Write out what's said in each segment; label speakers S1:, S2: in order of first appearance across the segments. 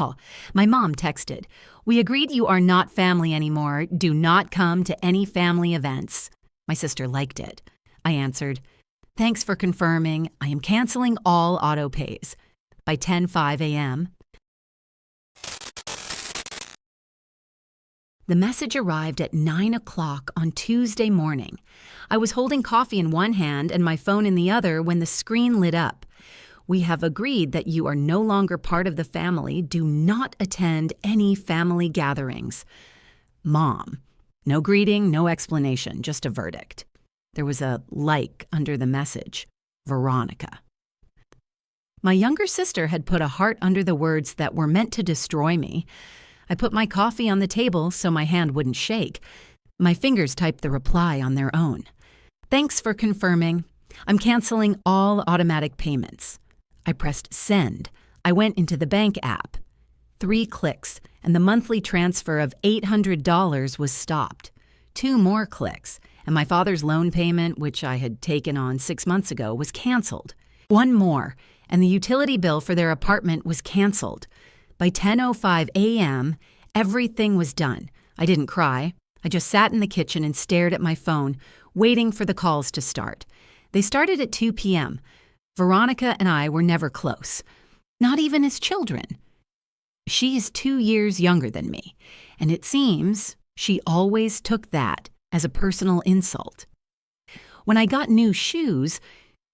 S1: Oh, my mom texted, "We agreed you are not family anymore. Do not come to any family events." My sister liked it. I answered, "Thanks for confirming. I am canceling all auto pays." By 10:05 a.m., the message arrived at 9 o'clock on Tuesday morning. I was holding coffee in one hand and my phone in the other when the screen lit up. "We have agreed that you are no longer part of the family. Do not attend any family gatherings." Mom. No greeting, no explanation, just a verdict. There was a like under the message. Veronica. My younger sister had put a heart under the words that were meant to destroy me. I put my coffee on the table so my hand wouldn't shake. My fingers typed the reply on their own. "Thanks for confirming. I'm canceling all automatic payments." I pressed send. I went into the bank app. 3 clicks, and the monthly transfer of $800 was stopped. 2 more clicks, and my father's loan payment, which I had taken on 6 months ago, was canceled. 1 more, and the utility bill for their apartment was canceled. By 10:05 a.m., everything was done. I didn't cry. I just sat in the kitchen and stared at my phone, waiting for the calls to start. They started at 2 p.m. Veronica and I were never close, not even as children. She is 2 years younger than me, and it seems she always took that as a personal insult. When I got new shoes,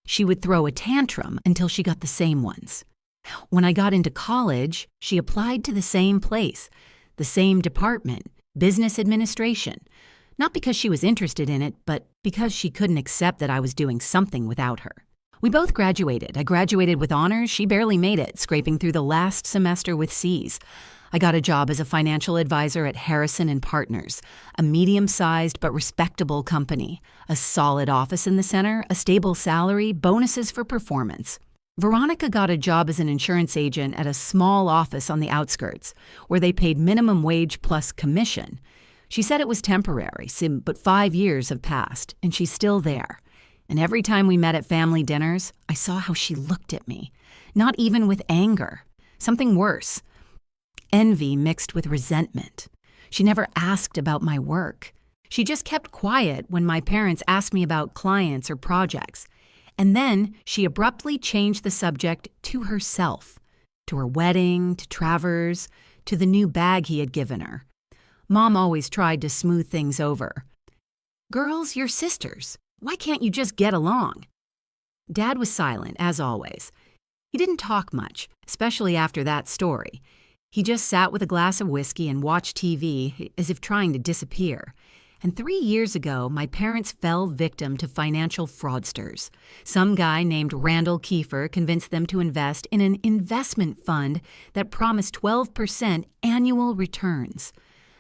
S1: she would throw a tantrum until she got the same ones. When I got into college, she applied to the same place, the same department, business administration, not because she was interested in it, but because she couldn't accept that I was doing something without her. We both graduated. I graduated with honors. She barely made it, scraping through the last semester with C's. I got a job as a financial advisor at Harrison & Partners, a medium-sized but respectable company, a solid office in the center, a stable salary, bonuses for performance. Veronica got a job as an insurance agent at a small office on the outskirts, where they paid minimum wage plus commission. She said it was temporary, but 5 years have passed, and she's still there. And every time we met at family dinners, I saw how she looked at me, not even with anger, something worse. Envy mixed with resentment. She never asked about my work. She just kept quiet when my parents asked me about clients or projects. And then she abruptly changed the subject to herself, to her wedding, to Travers, to the new bag he had given her. Mom always tried to smooth things over. "Girls, you're sisters. Why can't you just get along?" Dad was silent, as always. He didn't talk much, especially after that story. He just sat with a glass of whiskey and watched TV as if trying to disappear. And 3 years ago, my parents fell victim to financial fraudsters. Some guy named Randall Kiefer convinced them to invest in an investment fund that promised 12% annual returns.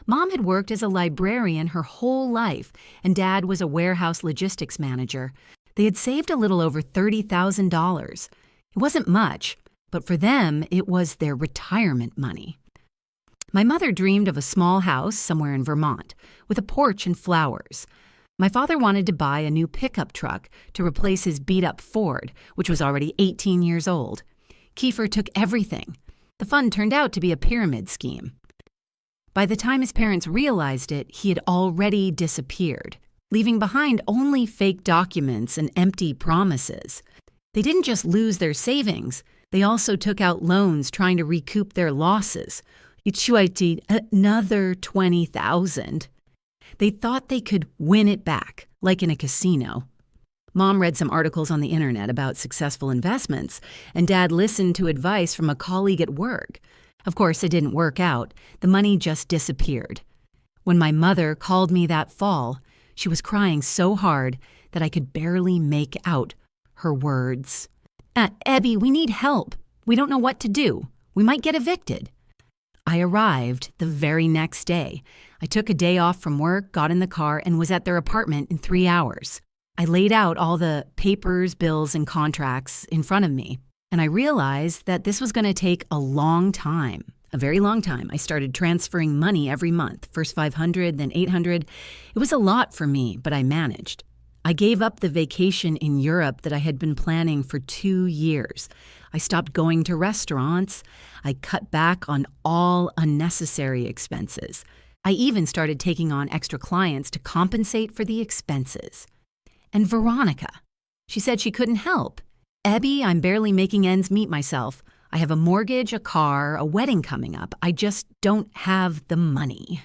S1: Mom had worked as a librarian her whole life, and Dad was a warehouse logistics manager. They had saved a little over $30,000. It wasn't much, but for them, it was their retirement money. My mother dreamed of a small house somewhere in Vermont, with a porch and flowers. My father wanted to buy a new pickup truck to replace his beat-up Ford, which was already 18 years old. Kiefer took everything. The fund turned out to be a pyramid scheme. By the time his parents realized it, he had already disappeared, leaving behind only fake documents and empty promises. They didn't just lose their savings, they also took out loans trying to recoup their losses. Another $20,000. They thought they could win it back, like in a casino. Mom read some articles on the internet about successful investments, and Dad listened to advice from a colleague at work. Of course, it didn't work out. The money just disappeared. When my mother called me that fall, she was crying so hard that I could barely make out her words. "Abby, we need help. We don't know what to do. We might get evicted." I arrived the very next day. I took a day off from work, got in the car, and was at their apartment in 3 hours. I laid out all the papers, bills, and contracts in front of me, and I realized that this was going to take a long time, a very long time. I started transferring money every month, first $500, then $800. It was a lot for me, but I managed. I gave up the vacation in Europe that I had been planning for 2 years. I stopped going to restaurants. I cut back on all unnecessary expenses. I even started taking on extra clients to compensate for the expenses. And Veronica, she said she couldn't help. Ebby, I'm barely making ends meet myself. I have a mortgage, a car, a wedding coming up. I just don't have the money.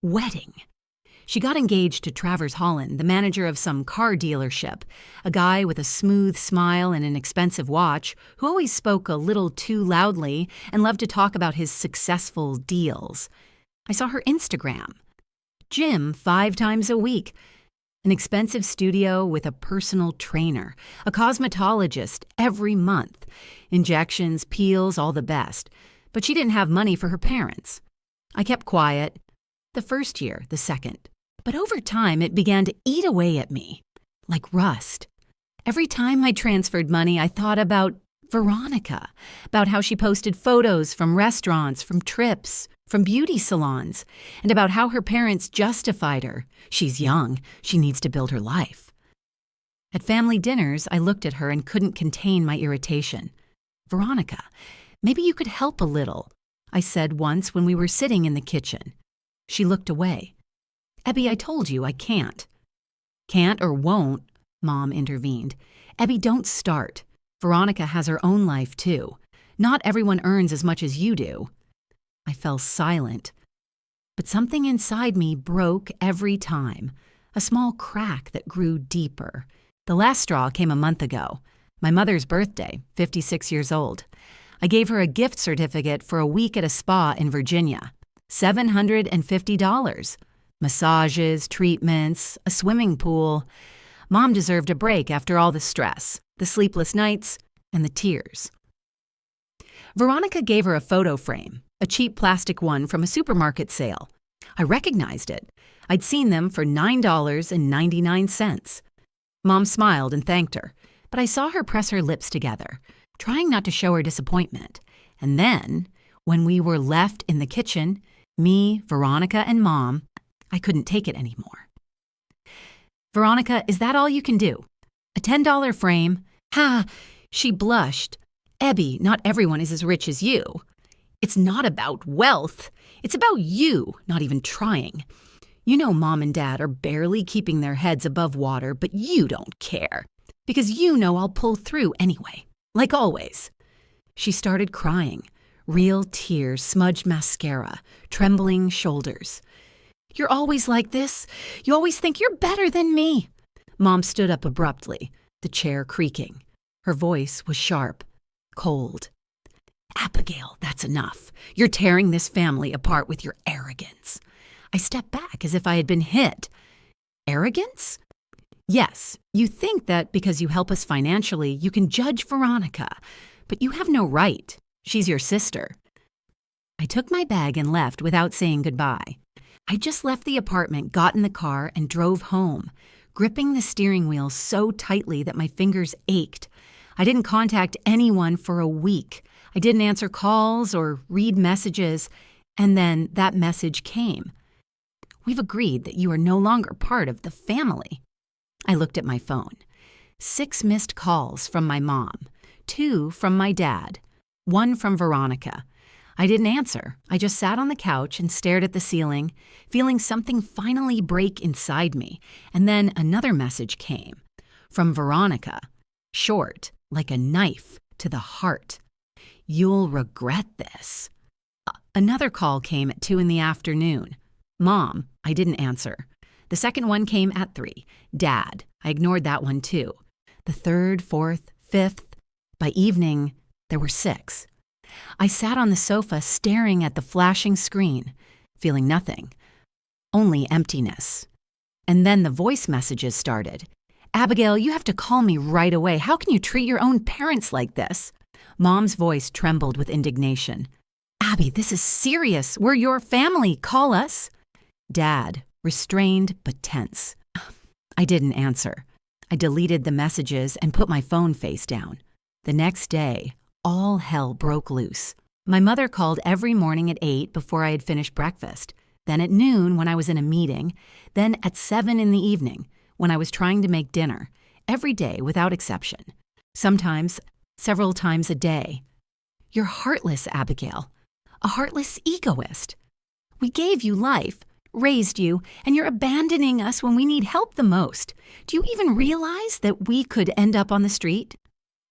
S1: Wedding. She got engaged to Travers Holland, the manager of some car dealership, a guy with a smooth smile and an expensive watch who always spoke a little too loudly and loved to talk about his successful deals. I saw her Instagram. Gym 5 times a week. An expensive studio with a personal trainer, a cosmetologist every month, injections, peels, all the best. But she didn't have money for her parents. I kept quiet. The first year, the second. But over time, it began to eat away at me, like rust. Every time I transferred money, I thought about Veronica, about how she posted photos from restaurants, from trips, from beauty salons, and about how her parents justified her. She's young. She needs to build her life. At family dinners, I looked at her and couldn't contain my irritation. Veronica, maybe you could help a little, I said once when we were sitting in the kitchen. She looked away. Ebby, I told you I can't. Can't or won't, Mom intervened. Ebby, don't start. Veronica has her own life, too. Not everyone earns as much as you do. I fell silent. But something inside me broke every time, a small crack that grew deeper. The last straw came a month ago, my mother's birthday, 56 years old. I gave her a gift certificate for a week at a spa in Virginia, $750. Massages, treatments, a swimming pool. Mom deserved a break after all the stress, the sleepless nights, and the tears. Veronica gave her a photo frame, a cheap plastic one from a supermarket sale. I recognized it. I'd seen them for $9.99. Mom smiled and thanked her, but I saw her press her lips together, trying not to show her disappointment. And then, when we were left in the kitchen, me, Veronica, and Mom, I couldn't take it anymore. Veronica, is that all you can do? A $10 frame? Ha! She blushed. Ebby, not everyone is as rich as you. It's not about wealth. It's about you not even trying. You know Mom and Dad are barely keeping their heads above water, but you don't care. Because you know I'll pull through anyway, like always. She started crying. Real tears, smudged mascara, trembling shoulders. You're always like this. You always think you're better than me. Mom stood up abruptly, the chair creaking. Her voice was sharp, cold. Abigail, that's enough. You're tearing this family apart with your arrogance. I stepped back as if I had been hit. Arrogance? Yes, you think that because you help us financially, you can judge Veronica. But you have no right. She's your sister. I took my bag and left without saying goodbye. I just left the apartment, got in the car, and drove home, gripping the steering wheel so tightly that my fingers ached. I didn't contact anyone for a week. I didn't answer calls or read messages, and then that message came. We've agreed that you are no longer part of the family. I looked at my phone. 6 missed calls from my mom, 2 from my dad, 1 from Veronica. I didn't answer. I just sat on the couch and stared at the ceiling, feeling something finally break inside me. And then another message came. From Veronica. Short, like a knife to the heart. You'll regret this. Another call came at 2 in the afternoon. Mom, I didn't answer. The second one came at 3. Dad, I ignored that one too. The third, fourth, fifth. By evening, there were 6. I sat on the sofa staring at the flashing screen, feeling nothing, only emptiness. And then the voice messages started. Abigail, you have to call me right away. How can you treat your own parents like this? Mom's voice trembled with indignation. Abby, this is serious. We're your family. Call us. Dad, restrained but tense. I didn't answer. I deleted the messages and put my phone face down. The next day, all hell broke loose. My mother called every morning at 8 before I had finished breakfast, then at noon when I was in a meeting, then at 7 in the evening when I was trying to make dinner, every day without exception, sometimes several times a day. You're heartless, Abigail, a heartless egoist. We gave you life, raised you, and you're abandoning us when we need help the most. Do you even realize that we could end up on the street?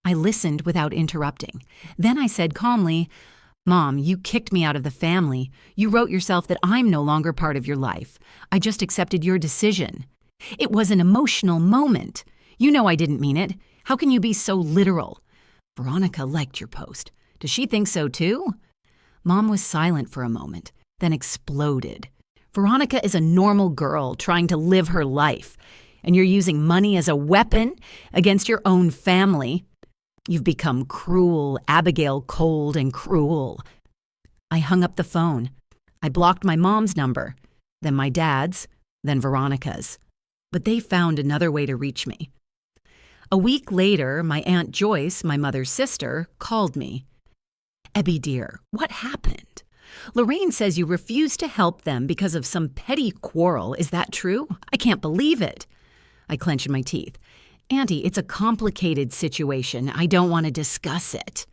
S1: I listened without interrupting. Then I said calmly, Mom, you kicked me out of the family. You wrote yourself that I'm no longer part of your life. I just accepted your decision. It was an emotional moment. You know I didn't mean it. How can you be so literal? Veronica liked your post. Does she think so too? Mom was silent for a moment, then exploded. Veronica is a normal girl trying to live her life, and you're using money as a weapon against your own family. You've become cruel, Abigail, cold and cruel. I hung up the phone. I blocked my mom's number, then my dad's, then Veronica's. But they found another way to reach me. A week later, my Aunt Joyce, my mother's sister, called me. Ebby dear, what happened? Lorraine says you refused to help them because of some petty quarrel. Is that true? I can't believe it. I clenched my teeth. Auntie, it's a complicated situation. I don't want to discuss it.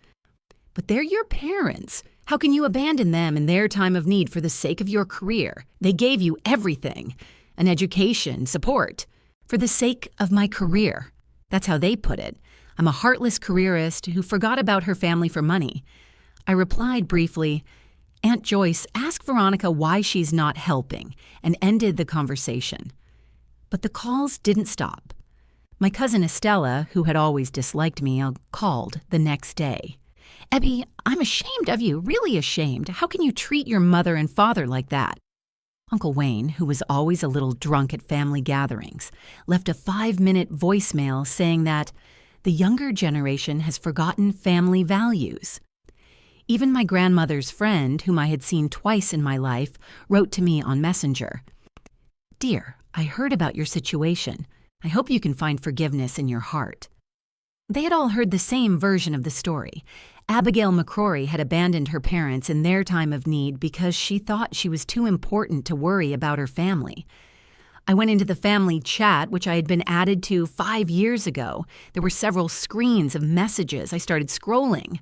S1: But they're your parents. How can you abandon them in their time of need for the sake of your career? They gave you everything, an education, support, for the sake of my career. That's how they put it. I'm a heartless careerist who forgot about her family for money. I replied briefly, Aunt Joyce, ask Veronica why she's not helping, and ended the conversation. But the calls didn't stop. My cousin Estella, who had always disliked me, called the next day. Ebby, I'm ashamed of you, really ashamed. How can you treat your mother and father like that? Uncle Wayne, who was always a little drunk at family gatherings, left a 5-minute voicemail saying that the younger generation has forgotten family values. Even my grandmother's friend, whom I had seen twice in my life, wrote to me on Messenger. Dear, I heard about your situation. I hope you can find forgiveness in your heart. They had all heard the same version of the story. Abigail McCrory had abandoned her parents in their time of need because she thought she was too important to worry about her family. I went into the family chat, which I had been added to 5 years ago. There were several screens of messages. I started scrolling.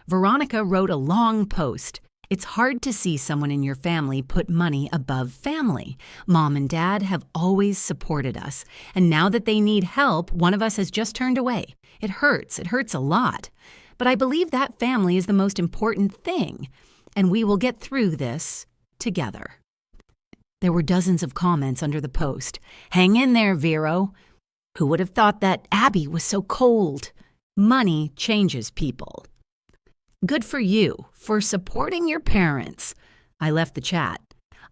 S1: Veronica wrote a long post. It's hard to see someone in your family put money above family. Mom and Dad have always supported us, and now that they need help, one of us has just turned away. It hurts a lot. But I believe that family is the most important thing, and we will get through this together. There were dozens of comments under the post. Hang in there, Vero. Who would have thought that Abby was so cold? Money changes people. Good for you for supporting your parents. I left the chat.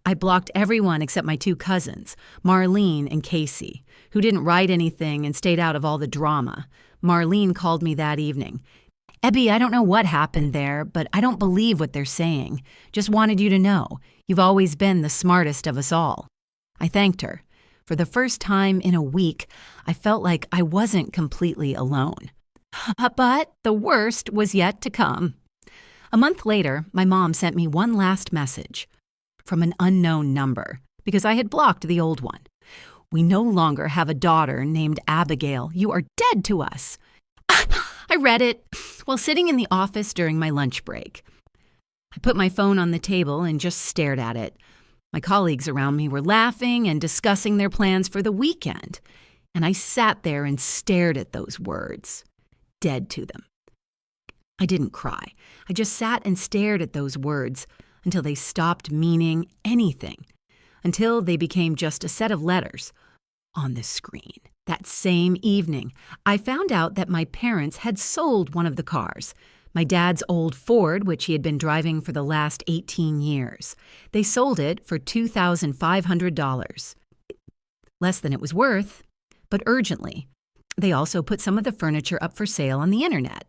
S1: I blocked everyone except my 2 cousins, Marlene and Casey, who didn't write anything and stayed out of all the drama. Marlene called me that evening. Ebby, I don't know what happened there, but I don't believe what they're saying. Just wanted you to know. You've always been the smartest of us all. I thanked her. For the first time in a week, I felt like I wasn't completely alone. But the worst was yet to come. A month later, my mom sent me one last message from an unknown number because I had blocked the old one. We no longer have a daughter named Abigail. You are dead to us. I read it while sitting in the office during my lunch break. I put my phone on the table and just stared at it. My colleagues around me were laughing and discussing their plans for the weekend, and I sat there and stared at those words. Dead to them. I didn't cry. I just sat and stared at those words until they stopped meaning anything, until they became just a set of letters on the screen. That same evening, I found out that my parents had sold one of the cars, my dad's old Ford, which he had been driving for the last 18 years. They sold it for $2,500. Less than it was worth, but urgently. They also put some of the furniture up for sale on the internet.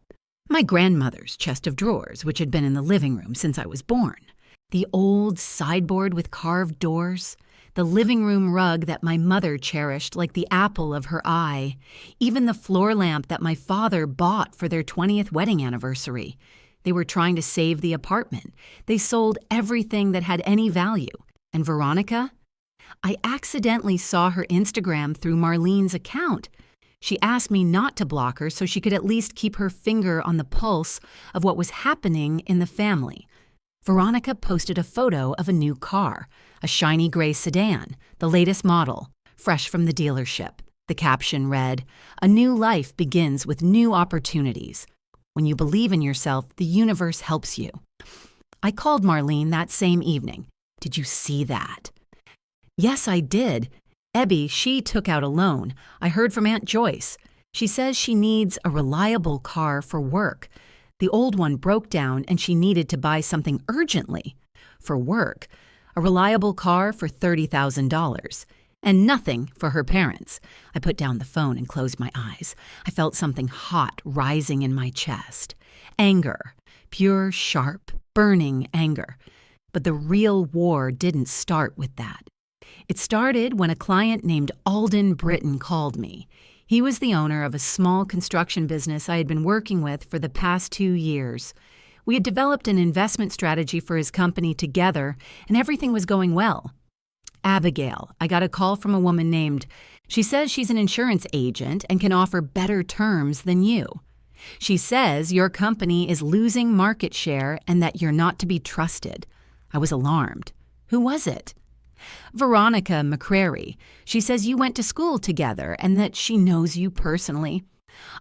S1: My grandmother's chest of drawers, which had been in the living room since I was born. The old sideboard with carved doors. The living room rug that my mother cherished like the apple of her eye. Even the floor lamp that my father bought for their 20th wedding anniversary. They were trying to save the apartment. They sold everything that had any value. And Veronica? I accidentally saw her Instagram through Marlene's account. She asked me not to block her so she could at least keep her finger on the pulse of what was happening in the family. Veronica posted a photo of a new car, a shiny gray sedan, the latest model, fresh from the dealership. The caption read, "A new life begins with new opportunities. When you believe in yourself, the universe helps you." I called Marlene that same evening. "Did you see that?" "Yes, I did. Ebby, she took out a loan. I heard from Aunt Joyce. She says she needs a reliable car for work. The old one broke down and she needed to buy something urgently. For work, a reliable car for $30,000. And nothing for her parents." I put down the phone and closed my eyes. I felt something hot rising in my chest. Anger. Pure, sharp, burning anger. But the real war didn't start with that. It started when a client named Alden Britton called me. He was the owner of a small construction business I had been working with for the past 2 years. We had developed an investment strategy for his company together, and everything was going well. "Abigail, I got a call from a woman named. She says she's an insurance agent and can offer better terms than you. She says your company is losing market share and that you're not to be trusted." I was alarmed. "Who was it?" "Veronica McCrary. She says you went to school together and that she knows you personally.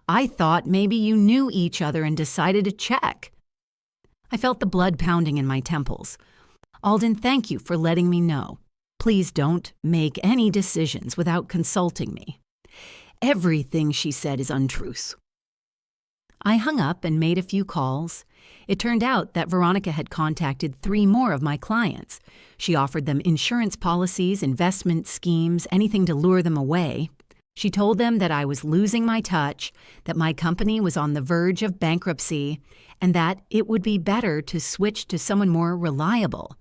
S1: I thought maybe you knew each other and decided to check." I felt the blood pounding in my temples. "Alden, thank you for letting me know. Please don't make any decisions without consulting me. Everything she said is untruths." I hung up and made a few calls. It turned out that Veronica had contacted 3 more of my clients. She offered them insurance policies, investment schemes, anything to lure them away. She told them that I was losing my touch, that my company was on the verge of bankruptcy, and that it would be better to switch to someone more reliable.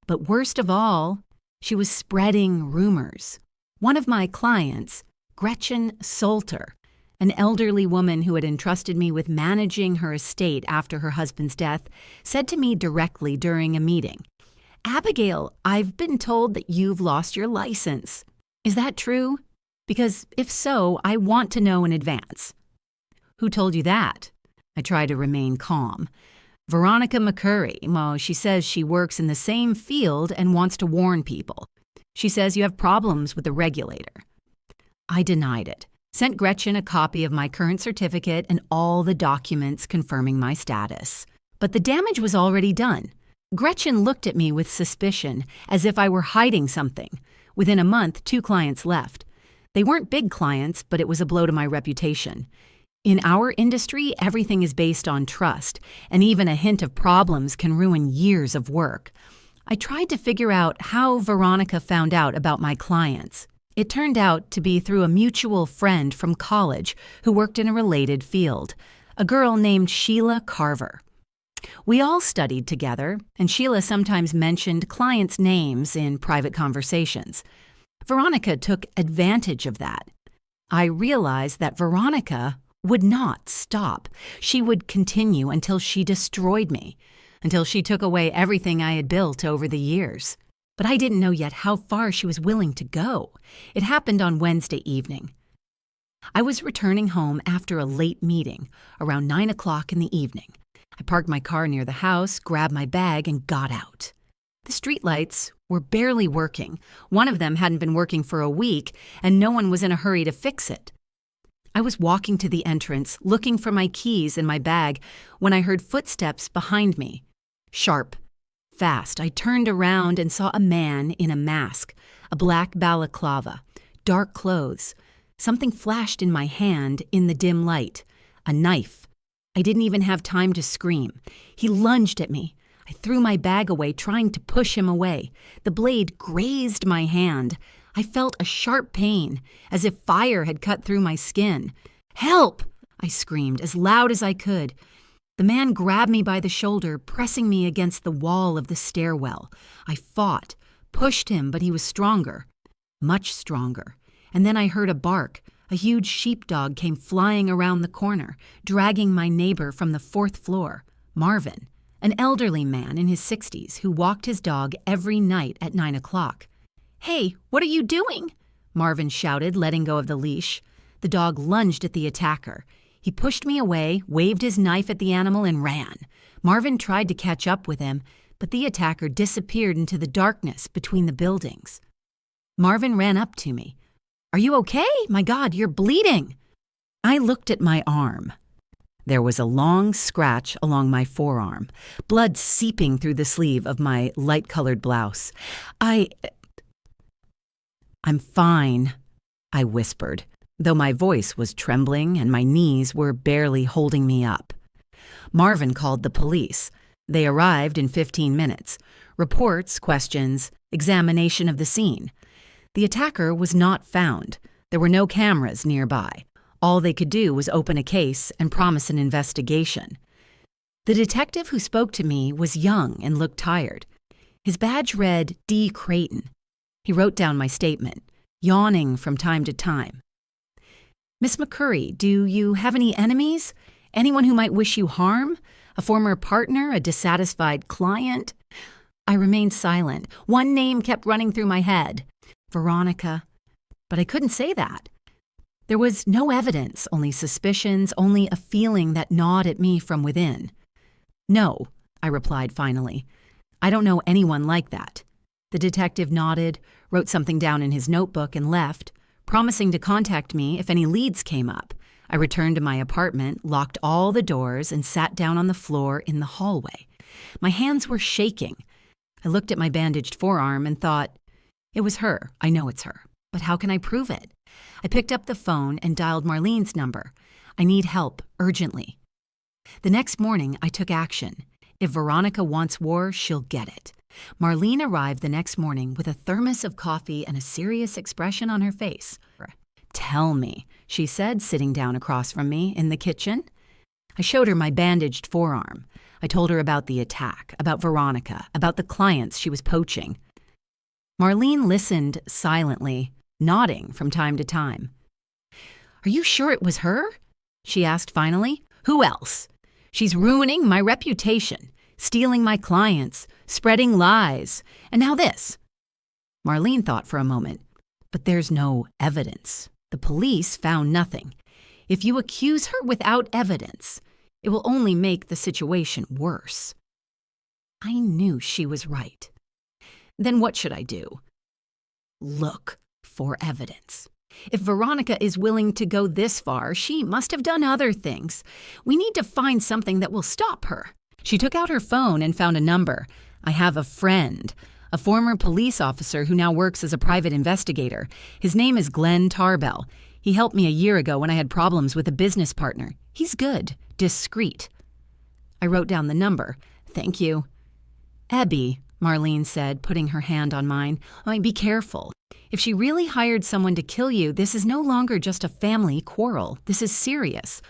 S1: But worst of all, she was spreading rumors. One of my clients, Gretchen Salter, an elderly woman who had entrusted me with managing her estate after her husband's death, said to me directly during a meeting, "Abigail, I've been told that you've lost your license. Is that true? Because if so, I want to know in advance." "Who told you that?" I try to remain calm. "Veronica McCurry. Well, she says she works in the same field and wants to warn people. She says you have problems with the regulator." I denied it, sent Gretchen a copy of my current certificate and all the documents confirming my status. But the damage was already done. Gretchen looked at me with suspicion, as if I were hiding something. Within a month, 2 clients left. They weren't big clients, but it was a blow to my reputation. In our industry, everything is based on trust, and even a hint of problems can ruin years of work. I tried to figure out how Veronica found out about my clients. It turned out to be through a mutual friend from college who worked in a related field, a girl named Sheila Carver. We all studied together, and Sheila sometimes mentioned clients' names in private conversations. Veronica took advantage of that. I realized that Veronica would not stop. She would continue until she destroyed me, until she took away everything I had built over the years. But I didn't know yet how far she was willing to go. It happened on Wednesday evening. I was returning home after a late meeting, around 9 o'clock in the evening. I parked my car near the house, grabbed my bag, and got out. The streetlights were barely working. One of them hadn't been working for a week, and no one was in a hurry to fix it. I was walking to the entrance, looking for my keys in my bag, when I heard footsteps behind me. Sharp, fast, I turned around and saw a man in a mask, a black balaclava, dark clothes. Something flashed in my hand in the dim light. A knife. I didn't even have time to scream. He lunged at me. I threw my bag away, trying to push him away. The blade grazed my hand. I felt a sharp pain, as if fire had cut through my skin. "Help!" I screamed as loud as I could. The man grabbed me by the shoulder, pressing me against the wall of the stairwell. I fought, pushed him, but he was stronger, much stronger. And then I heard a bark. A huge sheepdog came flying around the corner, dragging my neighbor from the 4th floor, Marvin, an elderly man in his 60s who walked his dog every night at 9 o'clock. "Hey, what are you doing?" Marvin shouted, letting go of the leash. The dog lunged at the attacker. He pushed me away, waved his knife at the animal, and ran. Marvin tried to catch up with him, but the attacker disappeared into the darkness between the buildings. Marvin ran up to me. "Are you okay? My God, you're bleeding." I looked at my arm. There was a long scratch along my forearm, blood seeping through the sleeve of my light-colored blouse. "I'm fine," I whispered, though my voice was trembling and my knees were barely holding me up. Marvin called the police. They arrived in 15 minutes. Reports, questions, examination of the scene. The attacker was not found. There were no cameras nearby. All they could do was open a case and promise an investigation. The detective who spoke to me was young and looked tired. His badge read D. Creighton. He wrote down my statement, yawning from time to time. "Miss McCurry, do you have any enemies? Anyone who might wish you harm? A former partner? A dissatisfied client?" I remained silent. One name kept running through my head. Veronica. But I couldn't say that. There was no evidence, only suspicions, only a feeling that gnawed at me from within. "No," I replied finally. "I don't know anyone like that." The detective nodded, wrote something down in his notebook, and left, promising to contact me if any leads came up. I returned to my apartment, locked all the doors, and sat down on the floor in the hallway. My hands were shaking. I looked at my bandaged forearm and thought, it was her. I know it's her. But how can I prove it? I picked up the phone and dialed Marlene's number. I need help, urgently. The next morning, I took action. If Veronica wants war, she'll get it. Marlene arrived the next morning with a thermos of coffee and a serious expression on her face. "Tell me," she said, sitting down across from me in the kitchen. I showed her my bandaged forearm. I told her about the attack, about Veronica, about the clients she was poaching. Marlene listened silently, nodding from time to time. "Are you sure it was her?" she asked finally. "Who else? She's ruining my reputation, stealing my clients, spreading lies, and now this." Marlene thought for a moment. "But there's no evidence. The police found nothing. If you accuse her without evidence, it will only make the situation worse." I knew she was right. Then what should I do? Look for evidence. If Veronica is willing to go this far, she must have done other things. We need to find something that will stop her. She took out her phone and found a number. I have a friend, a former police officer who now works as a private investigator. His name is Glenn Tarbell. He helped me a year ago when I had problems with a business partner. He's good, discreet. I wrote down the number. "Thank you." "Abby," Marlene said, putting her hand on mine, "be careful. If she really hired someone to kill you, this is no longer just a family quarrel. This is serious."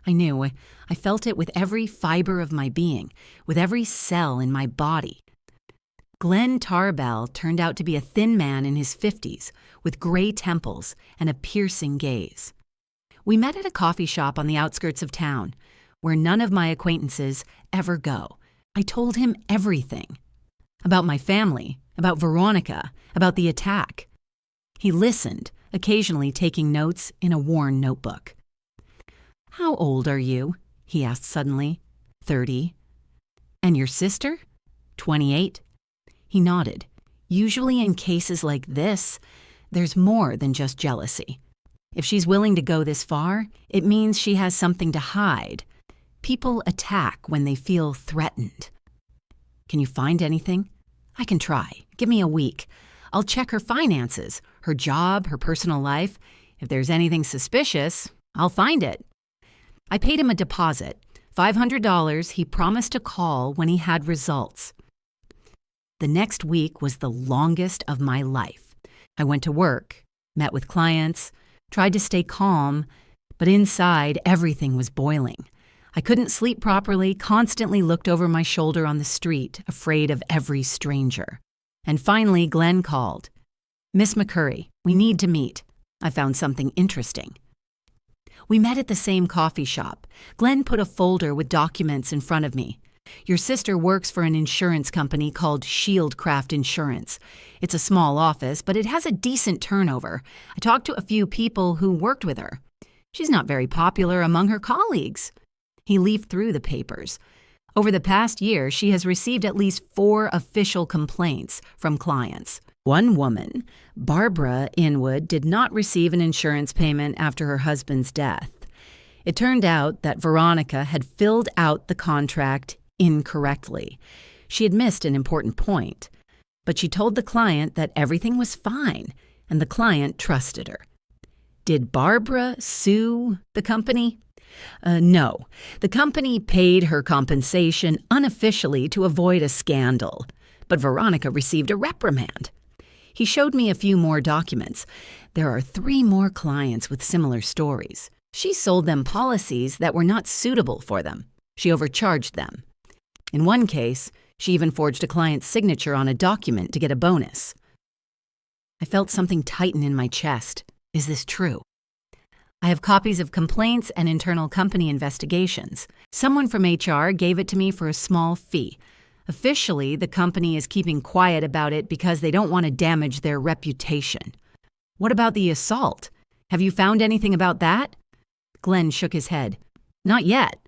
S1: I knew. I felt it with every fiber of my being, with every cell in my body. Glenn Tarbell turned out to be a thin man in his 50s, with gray temples and a piercing gaze. We met at a coffee shop on the outskirts of town, where none of my acquaintances ever go. I told him everything. About my family, about Veronica, about the attack. He listened, occasionally taking notes in a worn notebook. "How old are you?" he asked suddenly. 30. "And your sister?" 28. He nodded. Usually in cases like this, there's more than just jealousy. If she's willing to go this far, it means she has something to hide. People attack when they feel threatened. "Can you find anything?" "I can try. Give me a week. I'll check her finances, her job, her personal life. If there's anything suspicious, I'll find it." I paid him a deposit, $500 he promised to call when he had results. The next week was the longest of my life. I went to work, met with clients, tried to stay calm, but inside everything was boiling. I couldn't sleep properly, constantly looked over my shoulder on the street, afraid of every stranger. And finally, Glenn called. "Miss McCurry, we need to meet. I found something interesting." We met at the same coffee shop. Glenn put a folder with documents in front of me. Your sister works for an insurance company called Shieldcraft Insurance. It's a small office, but it has a decent turnover. I talked to a few people who worked with her. She's not very popular among her colleagues." He leafed through the papers. Over the past year, she has received at least 4 official complaints from clients. One woman, Barbara Inwood, did not receive an insurance payment after her husband's death. It turned out that Veronica had filled out the contract incorrectly. She had missed an important point, but she told the client that everything was fine, and the client trusted her. Did Barbara sue the company? No. The company paid her compensation unofficially to avoid a scandal, but Veronica received a reprimand. He showed me a few more documents. There are 3 more clients with similar stories. She sold them policies that were not suitable for them. She overcharged them. In one case, she even forged a client's signature on a document to get a bonus. I felt something tighten in my chest. Is this true? I have copies of complaints and internal company investigations. Someone from HR gave it to me for a small fee. Officially, the company is keeping quiet about it because they don't want to damage their reputation. What about the assault? Have you found anything about that? Glenn shook his head. Not yet,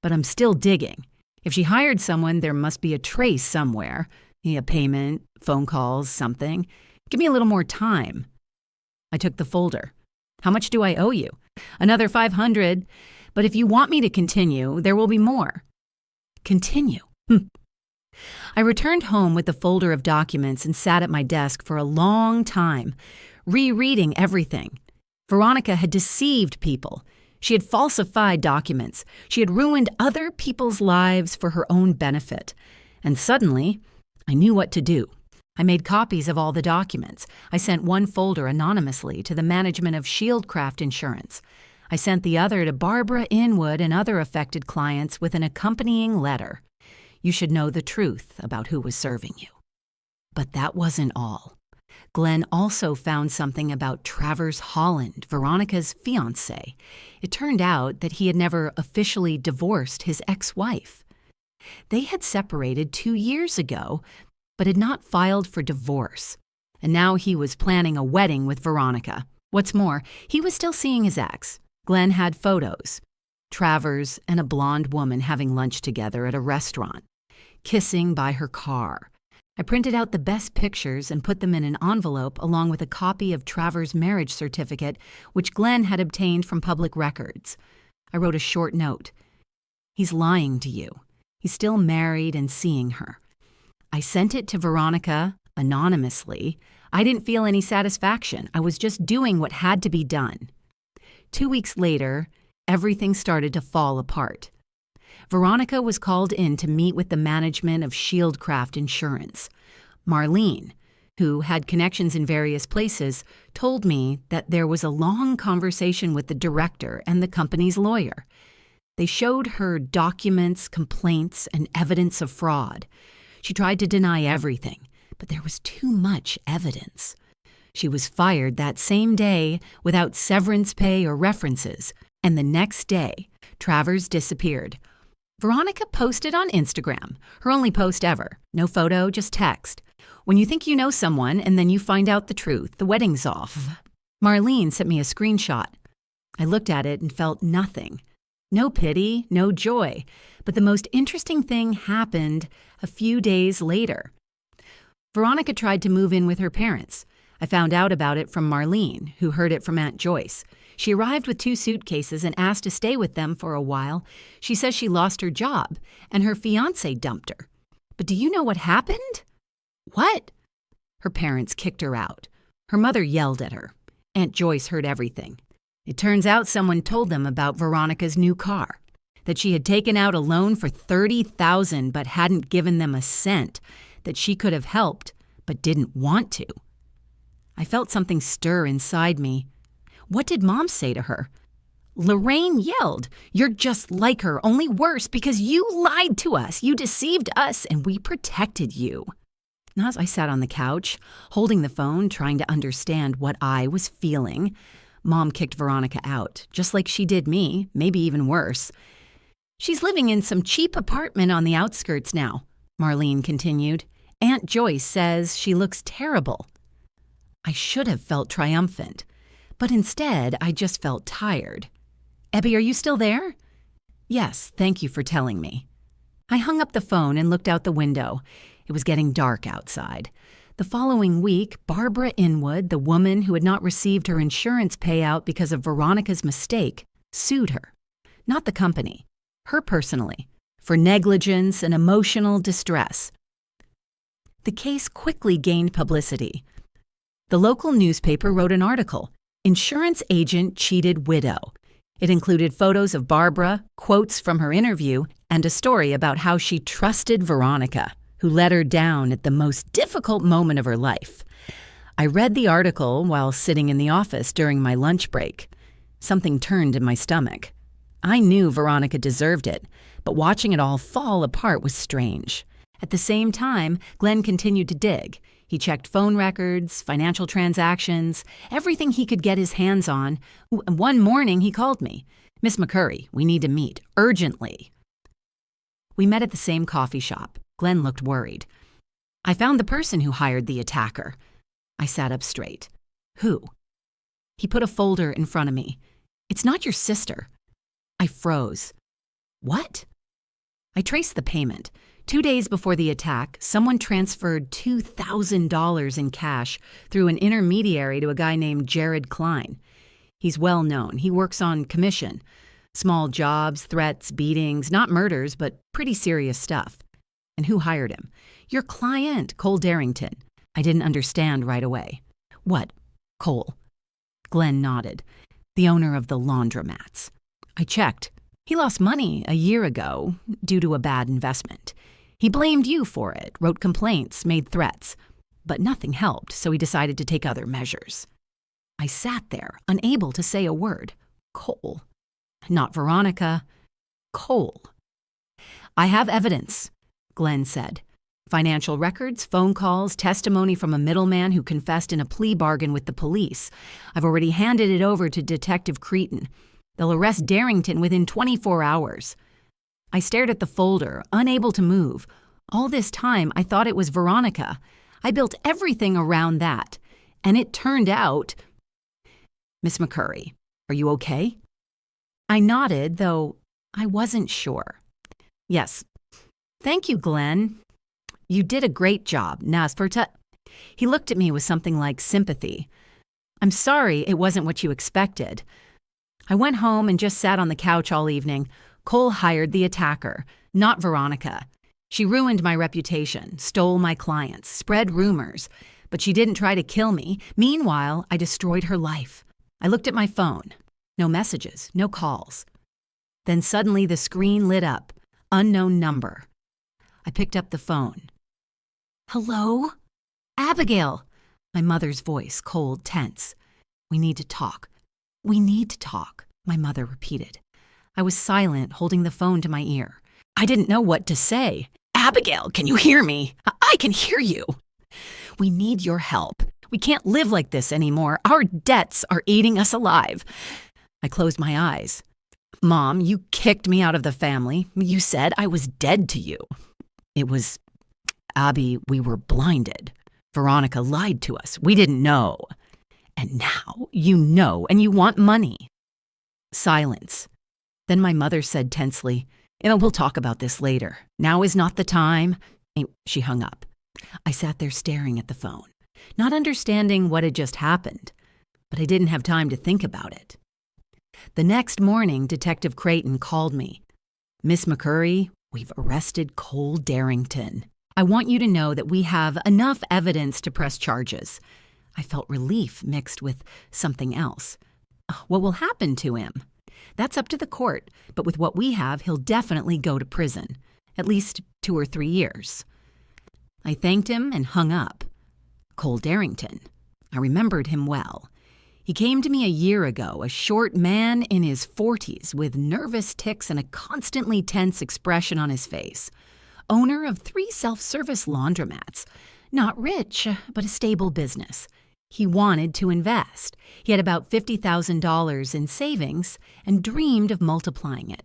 S1: but I'm still digging. If she hired someone, there must be a trace somewhere. A payment, phone calls, something. Give me a little more time. I took the folder. How much do I owe you? Another $500, but if you want me to continue, there will be more. Continue? I returned home with the folder of documents and sat at my desk for a long time, rereading everything. Veronica had deceived people. She had falsified documents. She had ruined other people's lives for her own benefit. And suddenly, I knew what to do. I made copies of all the documents. I sent one folder anonymously to the management of Shieldcraft Insurance. I sent the other to Barbara Inwood and other affected clients with an accompanying letter. You should know the truth about who was serving you. But that wasn't all. Glenn also found something about Travers Holland, Veronica's fiancé. It turned out that he had never officially divorced his ex-wife. They had separated 2 years ago, but had not filed for divorce. And now he was planning a wedding with Veronica. What's more, he was still seeing his ex. Glenn had photos. Travers and a blonde woman having lunch together at a restaurant, kissing by her car. I printed out the best pictures and put them in an envelope along with a copy of Travers' marriage certificate, which Glenn had obtained from public records. I wrote a short note. He's lying to you. He's still married and seeing her. I sent it to Veronica anonymously. I didn't feel any satisfaction. I was just doing what had to be done. 2 weeks later, everything started to fall apart. Veronica was called in to meet with the management of Shieldcraft Insurance. Marlene, who had connections in various places, told me that there was a long conversation with the director and the company's lawyer. They showed her documents, complaints, and evidence of fraud. She tried to deny everything, but there was too much evidence. She was fired that same day without severance pay or references, and the next day, Travers disappeared. Veronica posted on Instagram, her only post ever. No photo, just text. When you think you know someone and then you find out the truth, the wedding's off. Marlene sent me a screenshot. I looked at it and felt nothing. No pity, no joy. But the most interesting thing happened a few days later. Veronica tried to move in with her parents. I found out about it from Marlene, who heard it from Aunt Joyce. She arrived with 2 suitcases and asked to stay with them for a while. She says she lost her job, and her fiancé dumped her. But do you know what happened? What? Her parents kicked her out. Her mother yelled at her. Aunt Joyce heard everything. It turns out someone told them about Veronica's new car, that she had taken out a loan for $30,000 but hadn't given them a cent, that she could have helped but didn't want to. I felt something stir inside me. What did Mom say to her? Lorraine yelled, "You're just like her, only worse because you lied to us. You deceived us and we protected you." As I sat on the couch, holding the phone, trying to understand what I was feeling, Mom kicked Veronica out, just like she did me, maybe even worse. She's living in some cheap apartment on the outskirts now, Marlene continued. Aunt Joyce says she looks terrible. I should have felt triumphant, but instead I just felt tired. Abby, are you still there? Yes, thank you for telling me. I hung up the phone and looked out the window. It was getting dark outside. The following week, Barbara Inwood, the woman who had not received her insurance payout because of Veronica's mistake, sued her. Not the company, her personally, for negligence and emotional distress. The case quickly gained publicity. The local newspaper wrote an article, Insurance Agent Cheated Widow. It included photos of Barbara, quotes from her interview, and a story about how she trusted Veronica, who let her down at the most difficult moment of her life. I read the article while sitting in the office during my lunch break. Something turned in my stomach. I knew Veronica deserved it, but watching it all fall apart was strange. At the same time, Glenn continued to dig. He checked phone records, financial transactions, everything he could get his hands on. One morning, he called me. Miss McCurry, we need to meet, urgently. We met at the same coffee shop. Glenn looked worried. I found the person who hired the attacker. I sat up straight. Who? He put a folder in front of me. It's not your sister. I froze. What? I traced the payment. 2 days before the attack, someone transferred $2,000 in cash through an intermediary to a guy named Jared Klein. He's well known. He works on commission. Small jobs, threats, beatings, not murders, but pretty serious stuff. And who hired him? Your client, Cole Darrington. I didn't understand right away. What? Cole. Glenn nodded. The owner of the laundromats. I checked. He lost money a year ago due to a bad investment. He blamed you for it, wrote complaints, made threats. But nothing helped, so he decided to take other measures. I sat there, unable to say a word. Cole. Not Veronica. Cole. I have evidence, Glenn said. Financial records, phone calls, testimony from a middleman who confessed in a plea bargain with the police. I've already handed it over to Detective Cretin. They'll arrest Darrington within 24 hours. I stared at the folder, unable to move. All this time, I thought it was Veronica. I built everything around that. And it turned out... Miss McCurry, are you okay? I nodded, though I wasn't sure. Yes. Thank you, Glenn. You did a great job. He looked at me with something like sympathy. I'm sorry it wasn't what you expected. I went home and just sat on the couch all evening. Cole hired the attacker, not Veronica. She ruined my reputation, stole my clients, spread rumors, but she didn't try to kill me. Meanwhile, I destroyed her life. I looked at my phone. No messages, no calls. Then suddenly the screen lit up. Unknown number. I picked up the phone. Hello? Abigail. My mother's voice, cold, tense. We need to talk. We need to talk, my mother repeated. I was silent, holding the phone to my ear. I didn't know what to say. Abigail, can you hear me? I can hear you. We need your help. We can't live like this anymore. Our debts are eating us alive. I closed my eyes. Mom, you kicked me out of the family. You said I was dead to you. It was... Abby, we were blinded. Veronica lied to us. We didn't know. And now you know and you want money. Silence. Then my mother said tensely, we'll talk about this later. Now is not the time. She hung up. I sat there staring at the phone, not understanding what had just happened, but I didn't have time to think about it. The next morning, Detective Cretin called me. Miss McCurry, we've arrested Cole Darrington. I want you to know that we have enough evidence to press charges. I felt relief mixed with something else. What will happen to him? That's up to the court, but with what we have, he'll definitely go to prison, at least 2 or 3 years. I thanked him and hung up. Cole Darrington. I remembered him well. He came to me a year ago, a short man in his 40s with nervous tics and a constantly tense expression on his face. Owner of 3 self-service laundromats. Not rich, but a stable business. He wanted to invest. He had about $50,000 in savings and dreamed of multiplying it.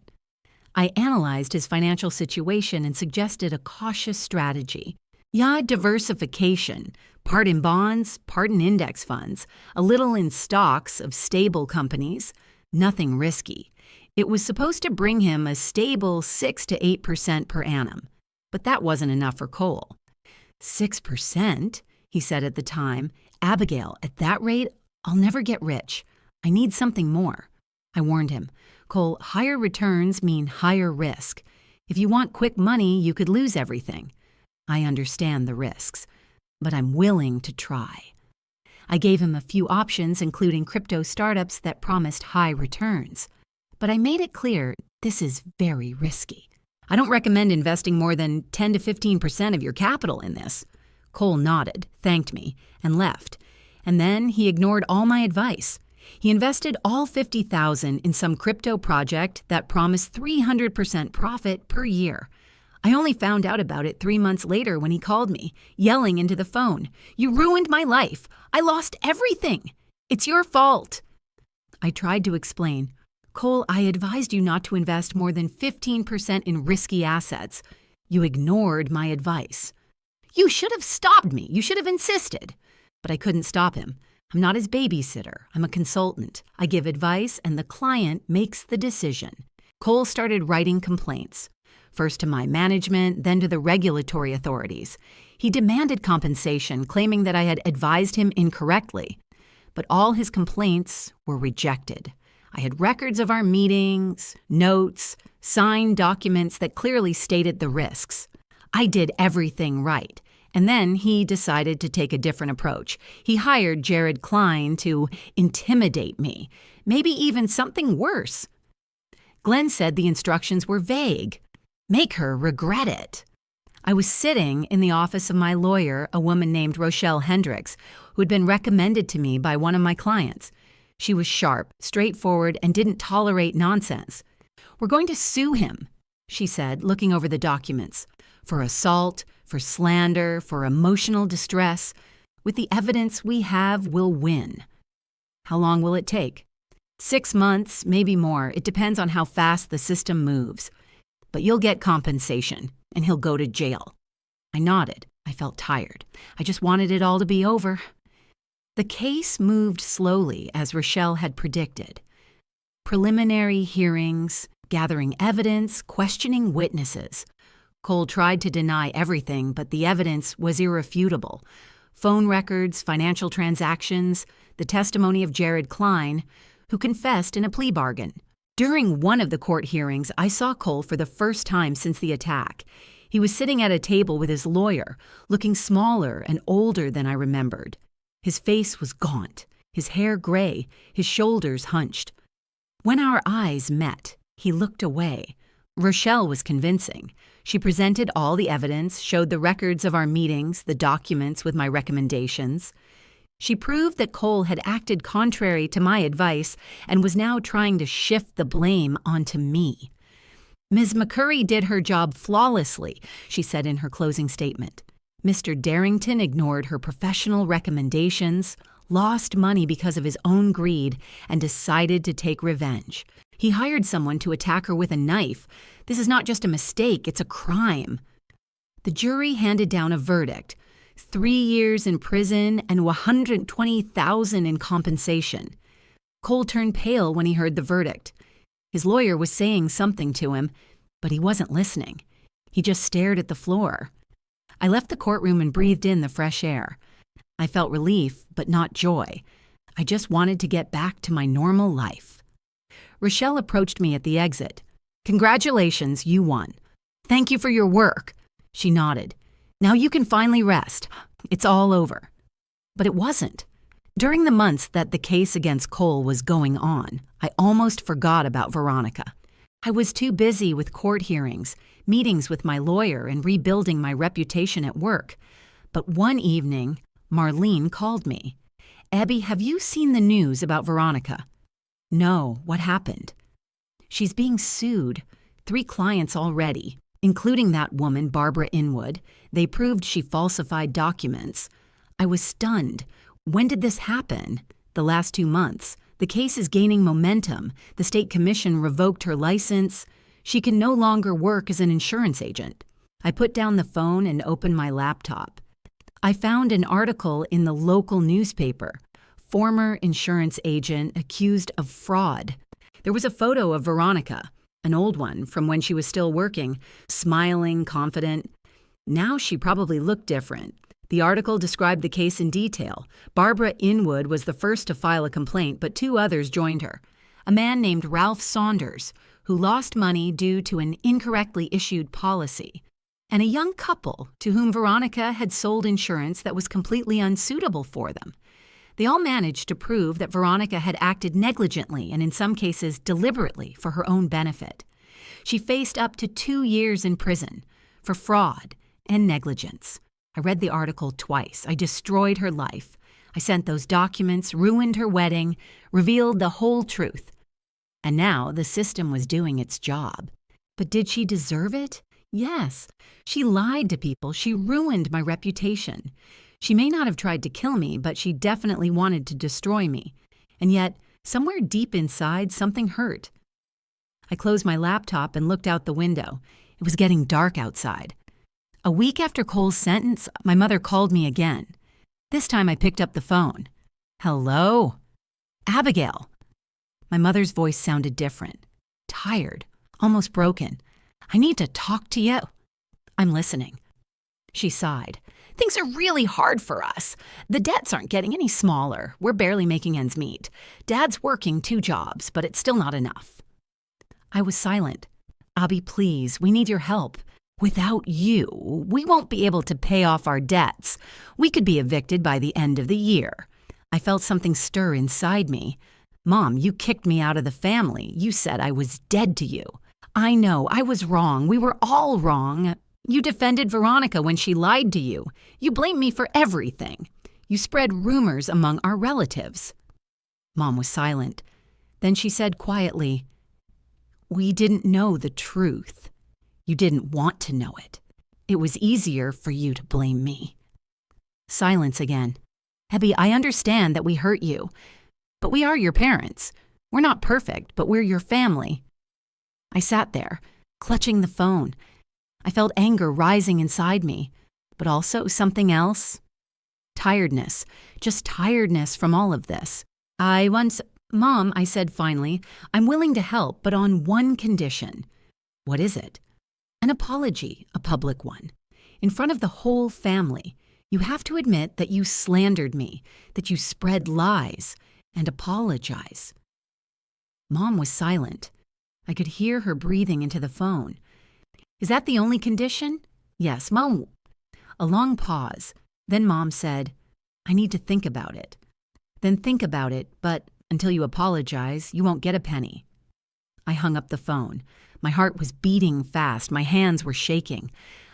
S1: I analyzed his financial situation and suggested a cautious strategy. Yeah, diversification, part in bonds, part in index funds, a little in stocks of stable companies, nothing risky. It was supposed to bring him a stable 6 to 8% per annum, but that wasn't enough for Cole. 6%, he said at the time. Abigail, at that rate, I'll never get rich. I need something more. I warned him. Cole, higher returns mean higher risk. If you want quick money, you could lose everything. I understand the risks, but I'm willing to try. I gave him a few options, including crypto startups that promised high returns. But I made it clear this is very risky. I don't recommend investing more than 10 to 15% of your capital in this. Cole nodded, thanked me, and left. And then he ignored all my advice. He invested all $50,000 in some crypto project that promised 300% profit per year. I only found out about it 3 months later when he called me, yelling into the phone, "You ruined my life. I lost everything. It's your fault." I tried to explain, "Cole, I advised you not to invest more than 15% in risky assets. You ignored my advice." "You should have stopped me. You should have insisted." But I couldn't stop him. I'm not his babysitter. I'm a consultant. I give advice and the client makes the decision. Cole started writing complaints. First to my management, then to the regulatory authorities. He demanded compensation, claiming that I had advised him incorrectly. But all his complaints were rejected. I had records of our meetings, notes, signed documents that clearly stated the risks. I did everything right. And then he decided to take a different approach. He hired Jared Klein to intimidate me, maybe even something worse. Glenn said the instructions were vague. Make her regret it. I was sitting in the office of my lawyer, a woman named Rochelle Hendricks, who had been recommended to me by one of my clients. She was sharp, straightforward, and didn't tolerate nonsense. "We're going to sue him," she said, looking over the documents, "for assault, for slander, for emotional distress. With the evidence we have, we'll win." "How long will it take?" 6 months, maybe more. It depends on how fast the system moves. But you'll get compensation, and he'll go to jail. I nodded. I felt tired. I just wanted it all to be over. The case moved slowly, as Rochelle had predicted. Preliminary hearings, gathering evidence, questioning witnesses. Cole tried to deny everything, but the evidence was irrefutable. Phone records, financial transactions, the testimony of Jared Klein, who confessed in a plea bargain. During one of the court hearings, I saw Cole for the first time since the attack. He was sitting at a table with his lawyer, looking smaller and older than I remembered. His face was gaunt, his hair gray, his shoulders hunched. When our eyes met, he looked away. Rochelle was convincing. She presented all the evidence, showed the records of our meetings, the documents with my recommendations. She proved that Cole had acted contrary to my advice and was now trying to shift the blame onto me. "Ms. McCurry did her job flawlessly," she said in her closing statement. "Mr. Darrington ignored her professional recommendations, lost money because of his own greed, and decided to take revenge. He hired someone to attack her with a knife. This is not just a mistake, it's a crime." The jury handed down a verdict, 3 years in prison and $120,000 in compensation. Cole turned pale when he heard the verdict. His lawyer was saying something to him, but he wasn't listening. He just stared at the floor. I left the courtroom and breathed in the fresh air. I felt relief, but not joy. I just wanted to get back to my normal life. Rochelle approached me at the exit. "Congratulations, you won." "Thank you for your work." She nodded. "Now you can finally rest. It's all over." But it wasn't. During the months that the case against Cole was going on, I almost forgot about Veronica. I was too busy with court hearings, meetings with my lawyer, and rebuilding my reputation at work. But one evening, Marlene called me. "Abby, have you seen the news about Veronica?" "No, what happened?" "She's being sued. 3 clients already, including that woman, Barbara Inwood. They proved she falsified documents." I was stunned. "When did this happen?" "The last 2 months. The case is gaining momentum. The state commission revoked her license." She can no longer work as an insurance agent. I put down the phone and opened my laptop. I found an article in the local newspaper. Former insurance agent accused of fraud. There was a photo of Veronica, an old one from when she was still working, smiling, confident. Now she probably looked different. The article described the case in detail. Barbara Inwood was the first to file a complaint, but 2 others joined her. A man named Ralph Saunders, who lost money due to an incorrectly issued policy, and a young couple to whom Veronica had sold insurance that was completely unsuitable for them. They all managed to prove that Veronica had acted negligently and in some cases deliberately for her own benefit. She faced up to 2 years in prison for fraud and negligence. I read the article twice. I destroyed her life. I sent those documents, ruined her wedding, revealed the whole truth. And now the system was doing its job. But did she deserve it? Yes. She lied to people. She ruined my reputation. She may not have tried to kill me, but she definitely wanted to destroy me. And yet, somewhere deep inside, something hurt. I closed my laptop and looked out the window. It was getting dark outside. A week after Cole's sentence, my mother called me again. This time I picked up the phone. "Hello? Abigail." My mother's voice sounded different, tired, almost broken. "I need to talk to you." "I'm listening." She sighed. "Things are really hard for us. The debts aren't getting any smaller. We're barely making ends meet. Dad's working 2 jobs, but it's still not enough." I was silent. "Abby, please, we need your help. Without you, we won't be able to pay off our debts. We could be evicted by the end of the year." I felt something stir inside me. "Mom, you kicked me out of the family. You said I was dead to you." "I know, I was wrong. We were all wrong. You defended Veronica when she lied to you. You blamed me for everything. You spread rumors among our relatives." Mom was silent. Then she said quietly, "We didn't know the truth. You didn't want to know it. It was easier for you to blame me." Silence again. "Abby, I understand that we hurt you, but we are your parents. We're not perfect, but we're your family." I sat there, clutching the phone. I felt anger rising inside me, but also something else. Tiredness, just tiredness from all of this. "Mom," I said finally, "I'm willing to help, but on one condition." "What is it?" "An apology, a public one. In front of the whole family. You have to admit that you slandered me, that you spread lies, and apologize." Mom was silent. I could hear her breathing into the phone. "Is that the only condition?" "Yes, Mom." A long pause. Then Mom said, "I need to think about it." "Then think about it, but until you apologize, you won't get a penny." I hung up the phone. My heart was beating fast. My hands were shaking.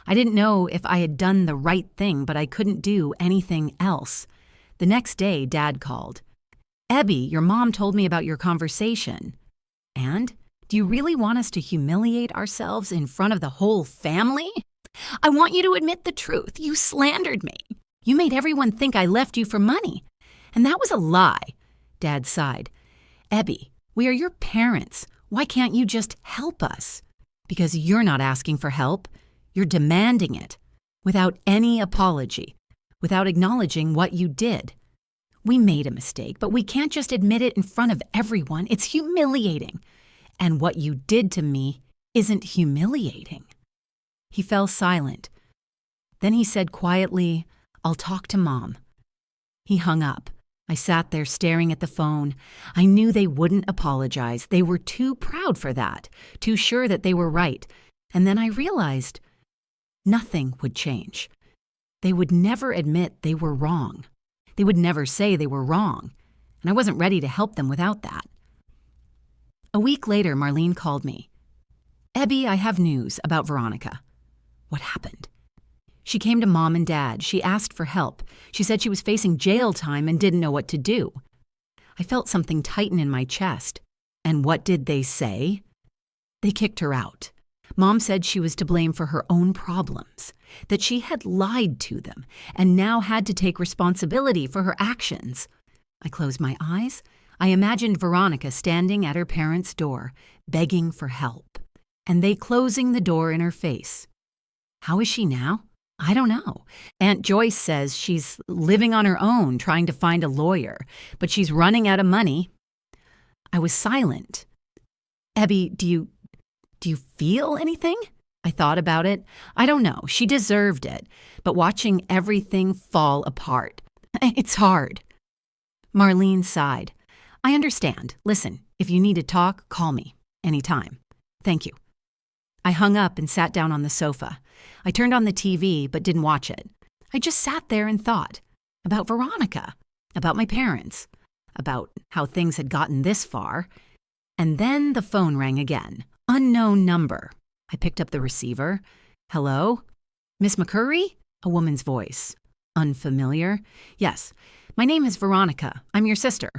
S1: I didn't know if I had done the right thing, but I couldn't do anything else. The next day, Dad called. "Ebby, your mom told me about your conversation." "And? Do you really want us to humiliate ourselves in front of the whole family?" "I want you to admit the truth. You slandered me. You made everyone think I left you for money. And that was a lie." Dad sighed. "Ebby, we are your parents. Why can't you just help us?" "Because you're not asking for help. You're demanding it, without any apology, without acknowledging what you did. We made a mistake, but we can't just admit it in front of everyone. It's humiliating. And what you did to me isn't humiliating." He fell silent. Then he said quietly, "I'll talk to Mom." He hung up. I sat there staring at the phone. I knew they wouldn't apologize. They were too proud for that, too sure that they were right. And then I realized nothing would change. They would never admit they were wrong. They would never say they were wrong. And I wasn't ready to help them without that. A week later, Marlene called me. "Ebby, I have news about Veronica." "What happened?" "She came to Mom and Dad. She asked for help. She said she was facing jail time and didn't know what to do." I felt something tighten in my chest. "And what did they say?" "They kicked her out. Mom said she was to blame for her own problems, that she had lied to them and now had to take responsibility for her actions." I closed my eyes. I imagined Veronica standing at her parents' door, begging for help. and they closing the door in her face. How is she now? I don't know. Aunt Joyce says she's living on her own, trying to find a lawyer, but she's running out of money. I was silent. Abby, do you feel anything? I thought about it. I don't know. She deserved it, but watching everything fall apart, it's hard. Marlene sighed. I understand. Listen, if you need to talk, call me. Anytime. Thank you. I hung up and sat down on the sofa. I turned on the TV but didn't watch it. I just sat there and thought about Veronica, about my parents, about how things had gotten this far. And then the phone rang again. Unknown number. I picked up the receiver. Hello? Miss McCurry? A woman's voice. Unfamiliar. Yes. My name is Veronica. I'm your sister.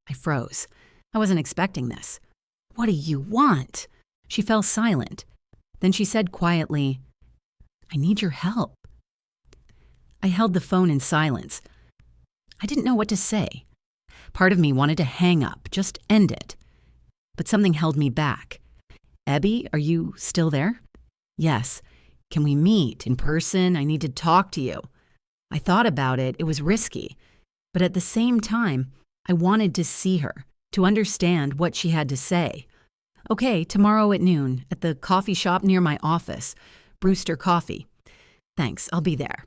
S1: I froze. I wasn't expecting this. What do you want? She fell silent. Then she said quietly, I need your help. I held the phone in silence. I didn't know what to say. Part of me wanted to hang up, just end it. But something held me back. Abby, are you still there? Yes. Can we meet in person? I need to talk to you. I thought about it. It was risky. But at the same time, I wanted to see her, to understand what she had to say. Okay, tomorrow at noon, at the coffee shop near my office, Brewster Coffee. Thanks, I'll be there.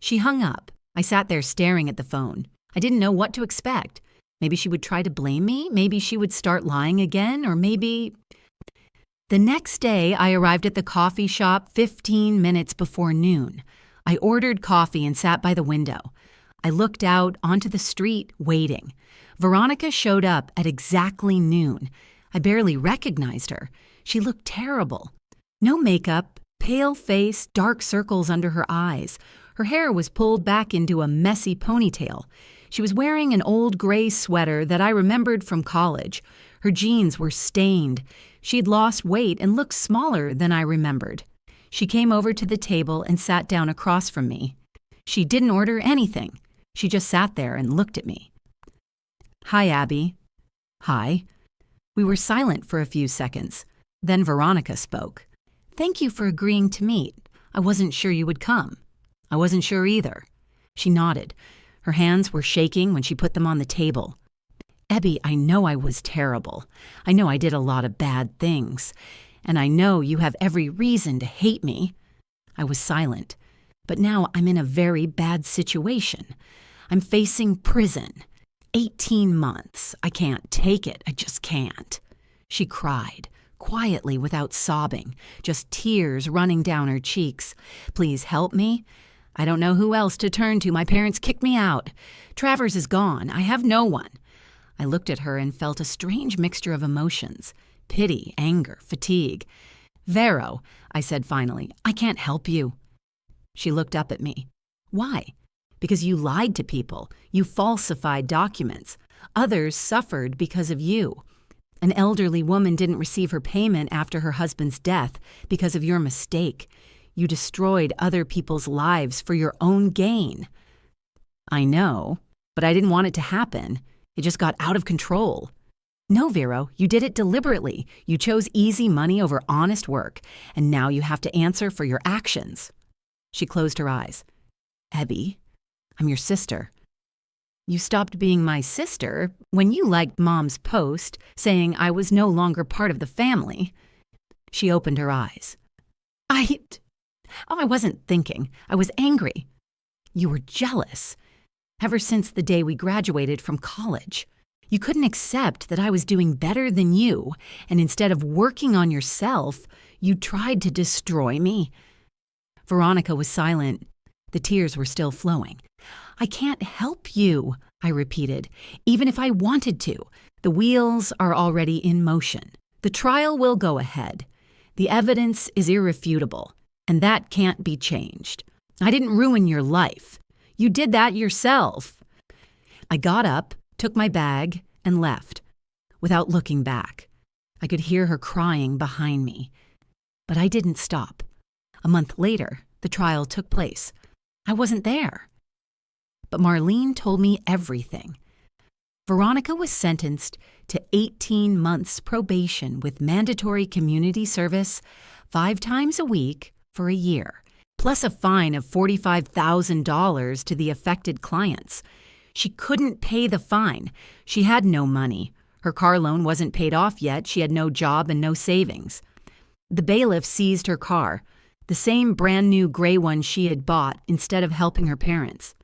S1: She hung up. I sat there staring at the phone. I didn't know what to expect. Maybe she would try to blame me. Maybe she would start lying again, or maybe... The next day, I arrived at the coffee shop 15 minutes before noon. I ordered coffee and sat by the window. I looked out onto the street, waiting. Veronica showed up at exactly noon. I barely recognized her. She looked terrible. No makeup, pale face, dark circles under her eyes. Her hair was pulled back into a messy ponytail. She was wearing an old gray sweater that I remembered from college. Her jeans were stained. She had lost weight and looked smaller than I remembered. She came over to the table and sat down across from me. She didn't order anything. She just sat there and looked at me. Hi, Abby. Hi. We were silent for a few seconds. Then Veronica spoke. Thank you for agreeing to meet. I wasn't sure you would come. I wasn't sure either. She nodded. Her hands were shaking when she put them on the table. Abby, I know I was terrible. I know I did a lot of bad things. And I know you have every reason to hate me. I was silent. But now I'm in a very bad situation. I'm facing prison. 18 months. I can't take it. I just can't. She cried, quietly without sobbing, just tears running down her cheeks. Please help me. I don't know who else to turn to. My parents kicked me out. Travers is gone. I have no one. I looked at her and felt a strange mixture of emotions. Pity, anger, fatigue. Vero, I said finally, I can't help you. She looked up at me. Why? Because you lied to people. You falsified documents. Others suffered because of you. An elderly woman didn't receive her payment after her husband's death because of your mistake. You destroyed other people's lives for your own gain. I know, but I didn't want it to happen. It just got out of control. No, Vero, you did it deliberately. You chose easy money over honest work, and now you have to answer for your actions. She closed her eyes. Abby, I'm your sister. You stopped being my sister when you liked Mom's post saying I was no longer part of the family. She opened her eyes. I wasn't thinking. I was angry. You were jealous. Ever since the day we graduated from college. You couldn't accept that I was doing better than you, and instead of working on yourself, you tried to destroy me. Veronica was silent. The tears were still flowing. I can't help you, I repeated, even if I wanted to. The wheels are already in motion. The trial will go ahead. The evidence is irrefutable, and that can't be changed. I didn't ruin your life. You did that yourself. I got up, took my bag, and left, without looking back. I could hear her crying behind me. But I didn't stop. A month later, the trial took place. I wasn't there. But Marlene told me everything. Veronica was sentenced to 18 months probation with mandatory community service 5 times a week for a year, plus a fine of $45,000 to the affected clients. She couldn't pay the fine. She had no money. Her car loan wasn't paid off yet. She had no job and no savings. The bailiff seized her car, the same brand new gray one she had bought instead of helping her parents.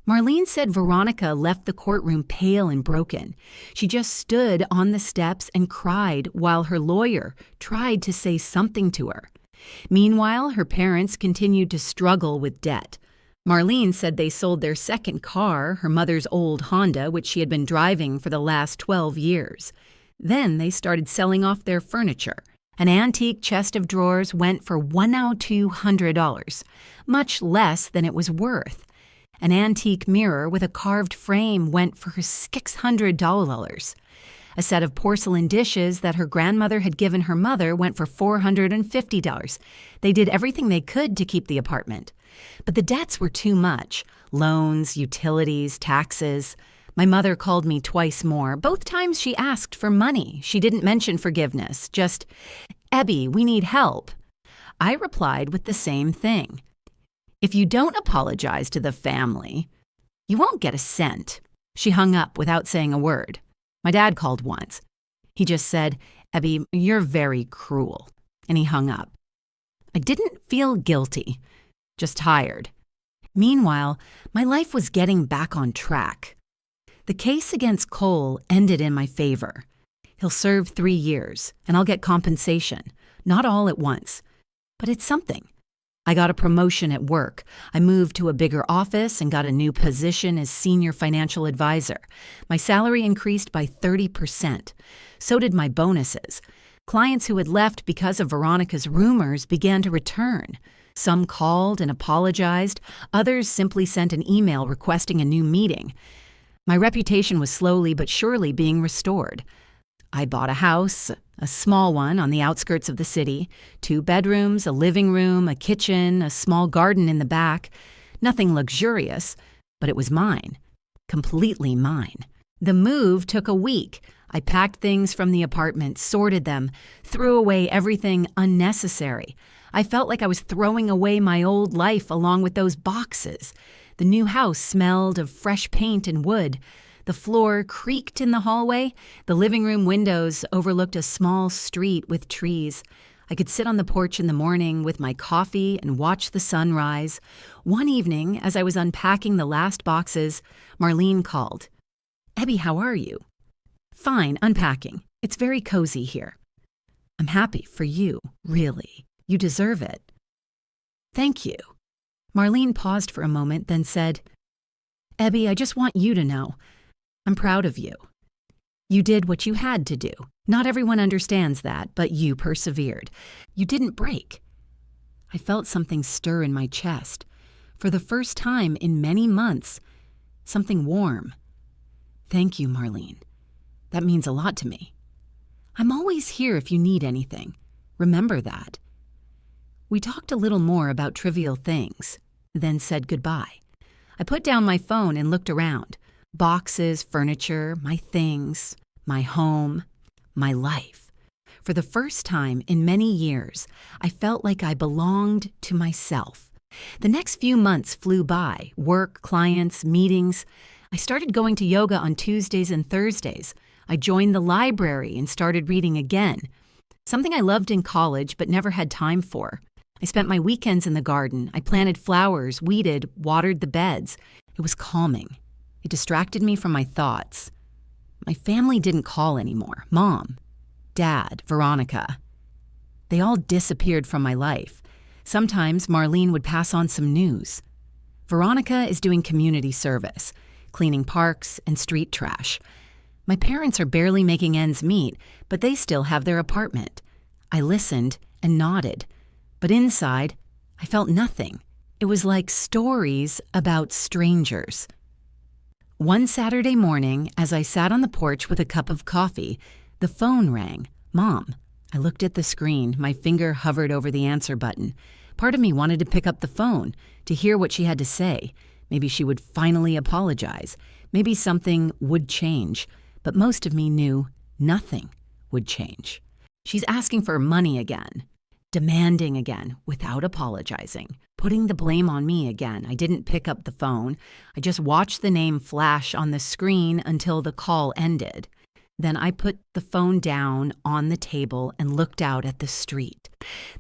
S1: Marlene said Veronica left the courtroom pale and broken. She just stood on the steps and cried while her lawyer tried to say something to her. Meanwhile, her parents continued to struggle with debt. Marlene said they sold their second car, her mother's old Honda, which she had been driving for the last 12 years. Then they started selling off their furniture. An antique chest of drawers went for $1,200, much less than it was worth. An antique mirror with a carved frame went for $600. A set of porcelain dishes that her grandmother had given her mother went for $450. They did everything they could to keep the apartment. But the debts were too much. Loans, utilities, taxes. My mother called me twice more. Both times she asked for money. She didn't mention forgiveness, just, "Ebby, we need help." I replied with the same thing. "If you don't apologize to the family, you won't get a cent." She hung up without saying a word. My dad called once. He just said, "Ebby, you're very cruel," and he hung up. I didn't feel guilty, just tired. Meanwhile, my life was getting back on track. The case against Cole ended in my favor. He'll serve 3 years, and I'll get compensation. Not all at once, but it's something. I got a promotion at work. I moved to a bigger office and got a new position as senior financial advisor. My salary increased by 30%. So did my bonuses. Clients who had left because of Veronica's rumors began to return. Some called and apologized. Others simply sent an email requesting a new meeting. My reputation was slowly but surely being restored. I bought a house, a small one on the outskirts of the city, 2 bedrooms, a living room, a kitchen, a small garden in the back. Nothing luxurious, but it was mine, completely mine. The move took a week. I packed things from the apartment, sorted them, threw away everything unnecessary. I felt like I was throwing away my old life along with those boxes. The new house smelled of fresh paint and wood. The floor creaked in the hallway. The living room windows overlooked a small street with trees. I could sit on the porch in the morning with my coffee and watch the sun rise. One evening, as I was unpacking the last boxes, Marlene called. "Ebby, how are you?" "Fine, unpacking. It's very cozy here." "I'm happy for you, really. You deserve it." "Thank you." Marlene paused for a moment, then said, "Ebby, I just want you to know. I'm proud of you. You did what you had to do. Not everyone understands that, but you persevered. You didn't break." I felt something stir in my chest. For the first time in many months, something warm. "Thank you, Marlene. That means a lot to me. I'm always here if you need anything. Remember that." We talked a little more about trivial things, then said goodbye. I put down my phone and looked around. Boxes, furniture, my things, my home, my life. For the first time in many years, I felt like I belonged to myself. The next few months flew by, work, clients, meetings. I started going to yoga on Tuesdays and Thursdays. I joined the library and started reading again, something I loved in college but never had time for. I spent my weekends in the garden. I planted flowers, weeded, watered the beds. It was calming. It distracted me from my thoughts. My family didn't call anymore. Mom, Dad, Veronica. They all disappeared from my life. Sometimes Marlene would pass on some news. Veronica is doing community service, cleaning parks and street trash. My parents are barely making ends meet, but they still have their apartment. I listened and nodded, but inside, I felt nothing. It was like stories about strangers. One Saturday morning, as I sat on the porch with a cup of coffee, the phone rang. Mom. I looked at the screen. My finger hovered over the answer button. Part of me wanted to pick up the phone, to hear what she had to say. Maybe she would finally apologize. Maybe something would change. but most of me knew nothing would change. She's asking for money again, demanding again without apologizing, putting the blame on me again. I didn't pick up the phone. I just watched the name flash on the screen until the call ended. Then I put the phone down on the table and looked out at the street.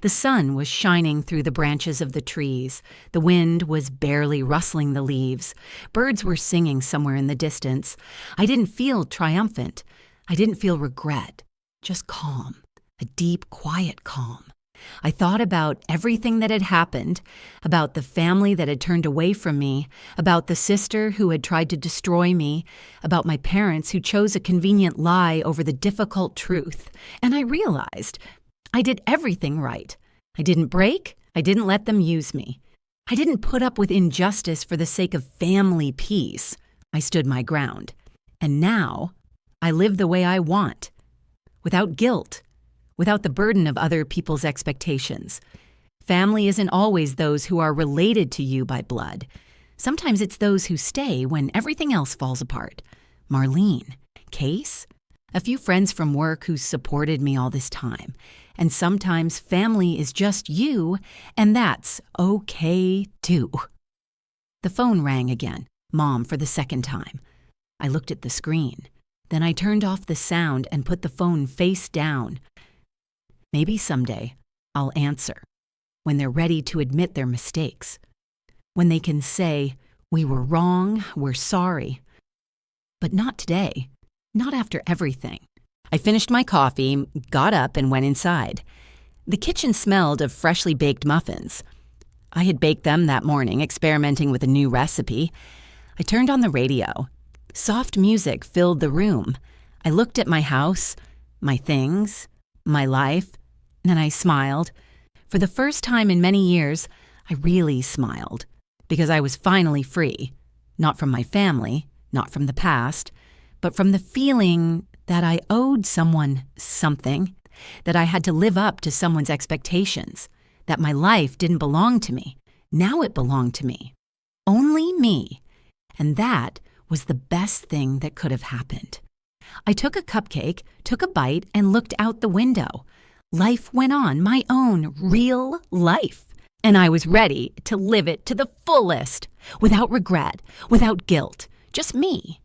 S1: The sun was shining through the branches of the trees. The wind was barely rustling the leaves. Birds were singing somewhere in the distance. I didn't feel triumphant. I didn't feel regret, just calm, a deep, quiet calm. I thought about everything that had happened, about the family that had turned away from me, about the sister who had tried to destroy me, about my parents who chose a convenient lie over the difficult truth. And I realized I did everything right. I didn't break. I didn't let them use me. I didn't put up with injustice for the sake of family peace. I stood my ground. And now I live the way I want, without guilt, without the burden of other people's expectations. Family isn't always those who are related to you by blood. Sometimes it's those who stay when everything else falls apart. Marlene, Case, a few friends from work who supported me all this time. And sometimes family is just you, and that's okay too. The phone rang again, Mom for the second time. I looked at the screen. Then I turned off the sound and put the phone face down. Maybe someday I'll answer, when they're ready to admit their mistakes, when they can say, we were wrong, we're sorry. But not today, not after everything. I finished my coffee, got up, and went inside. The kitchen smelled of freshly baked muffins. I had baked them that morning, experimenting with a new recipe. I turned on the radio. Soft music filled the room. I looked at my house, my things, my life, and I smiled. For the first time in many years, I really smiled, because I was finally free, not from my family, not from the past, but from the feeling that I owed someone something, that I had to live up to someone's expectations, that my life didn't belong to me. Now it belonged to me. Only me. And that was the best thing that could have happened. I took a cupcake, took a bite, and looked out the window. Life went on, my own real life. And I was ready to live it to the fullest, without regret, without guilt, just me.